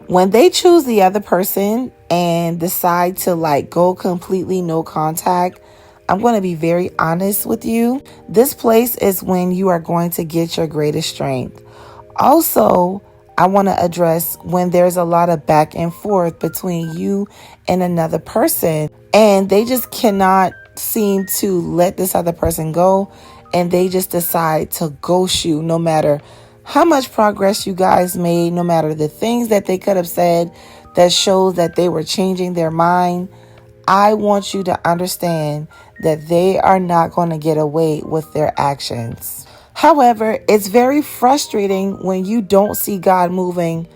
When they choose the other person and decide to like go completely no contact, I'm going to be very honest with you. This place is when you are going to get your greatest strength. Also, I want to address when there's a lot of back and forth between you and another person, and they just cannot seem to let this other person go, and they just decide to ghost you no matter how much progress you guys made, no matter the things that they could have said that shows that they were changing their mind. I want you to understand that they are not going to get away with their actions. However, it's very frustrating when you don't see God moving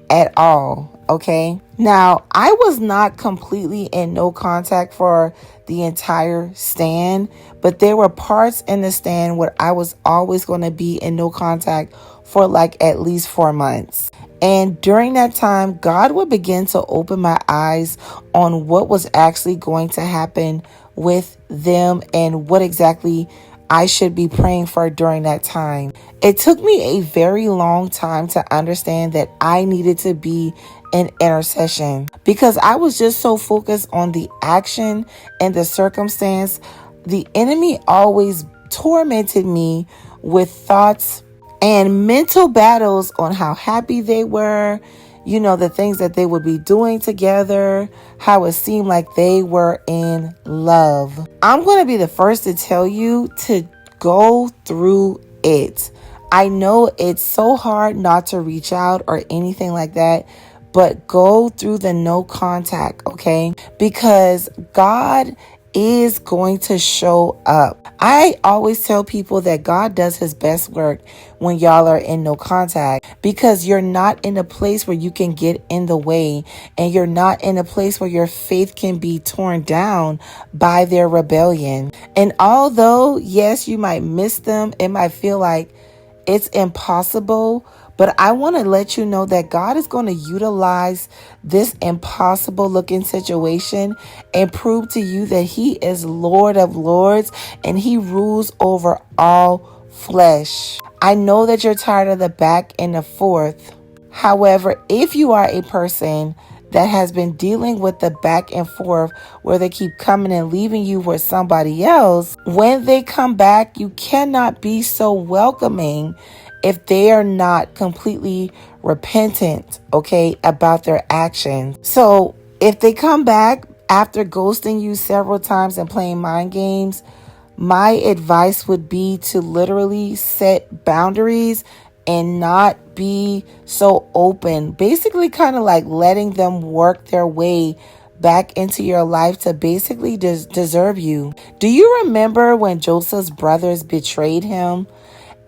at all, okay? Now, I was not completely in no contact for the entire stand, but there were parts in the stand where I was always going to be in no contact for like at least 4 months. And during that time, God would begin to open my eyes on what was actually going to happen with them and what exactly I should be praying for during that time. It took me a very long time to understand that I needed to be in intercession because I was just so focused on the action and the circumstance. The enemy always tormented me with thoughts and mental battles on how happy they were, the things that they would be doing together, how it seemed like they were in love. I'm going to be the first to tell you to go through it. I know it's so hard not to reach out or anything like that, but go through the no contact, okay? Because God is going to show up. I always tell people that God does his best work when y'all are in no contact because you're not in a place where you can get in the way and you're not in a place where your faith can be torn down by their rebellion. And although, yes, you might miss them, it might feel like it's impossible, but I want to let you know that God is going to utilize this impossible looking situation and prove to you that he is Lord of Lords and he rules over all flesh. I know that you're tired of the back and the forth. However, if you are a person that has been dealing with the back and forth where they keep coming and leaving you with somebody else, when they come back, you cannot be so welcoming if they are not completely repentant, okay, about their actions. So if they come back after ghosting you several times and playing mind games, my advice would be to literally set boundaries and not be so open. Basically kind of like letting them work their way back into your life to basically deserve you. Do you remember when Joseph's brothers betrayed him?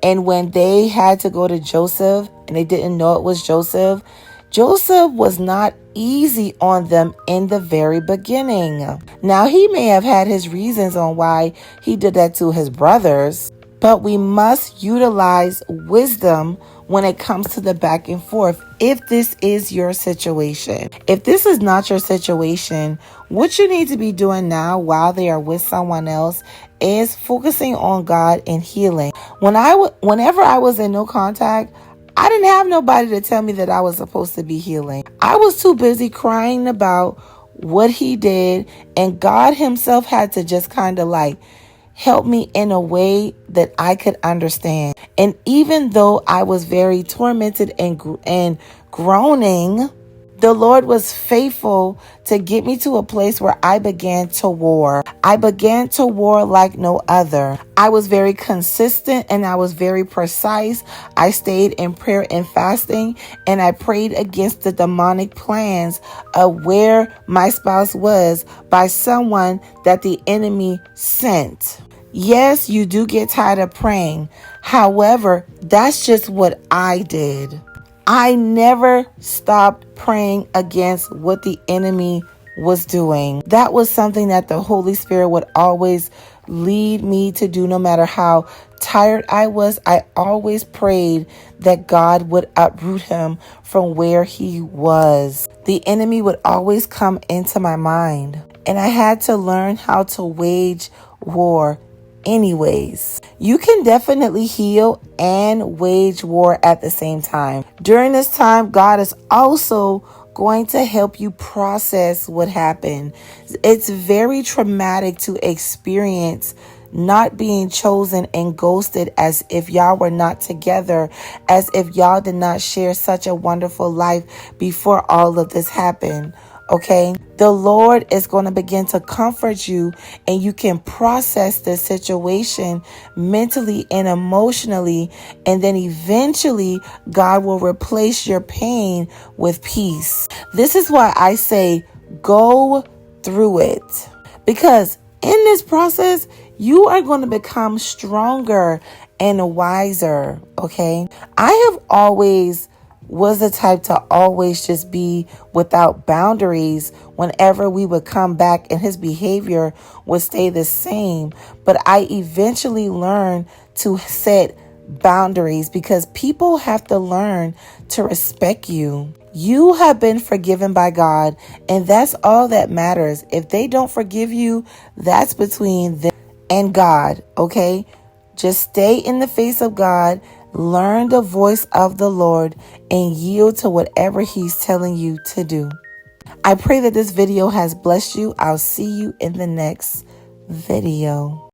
And when they had to go to Joseph and they didn't know it was Joseph, Joseph was not easy on them in the very beginning. Now, he may have had his reasons on why he did that to his brothers, but we must utilize wisdom when it comes to the back and forth. If this is your situation, if this is not your situation, what you need to be doing now while they are with someone else is focusing on God and healing. Whenever I was in no contact, I didn't have nobody to tell me that I was supposed to be healing. I was too busy crying about what he did, and God himself had to just kind of like help me in a way that I could understand. And even though I was very tormented and groaning, the Lord was faithful to get me to a place where I began to war. I began to war like no other. I was very consistent and I was very precise. I stayed in prayer and fasting, and I prayed against the demonic plans of where my spouse was by someone that the enemy sent. Yes, you do get tired of praying. However, that's just what I did. I never stopped praying against what the enemy was doing. That was something that the Holy Spirit would always lead me to do. No matter how tired I was, I always prayed that God would uproot him from where he was. The enemy would always come into my mind, and I had to learn how to wage war anyways. You can definitely heal and wage war at the same time. During this time, God is also going to help you process what happened. It's very traumatic to experience not being chosen and ghosted, as if y'all were not together, as if y'all did not share such a wonderful life before all of this happened. Okay, the Lord is going to begin to comfort you, and you can process this situation mentally and emotionally, and then eventually God will replace your pain with peace. This is why I say go through it, because in this process you are going to become stronger and wiser. Okay, I have always was the type to always just be without boundaries whenever we would come back, and his behavior would stay the same. But I eventually learned to set boundaries, because people have to learn to respect you. You have been forgiven by God, and that's all that matters. If they don't forgive you, that's between them and God, okay? Just stay in the face of God, learn the voice of the Lord, and yield to whatever he's telling you to do. I pray that this video has blessed you. I'll see you in the next video.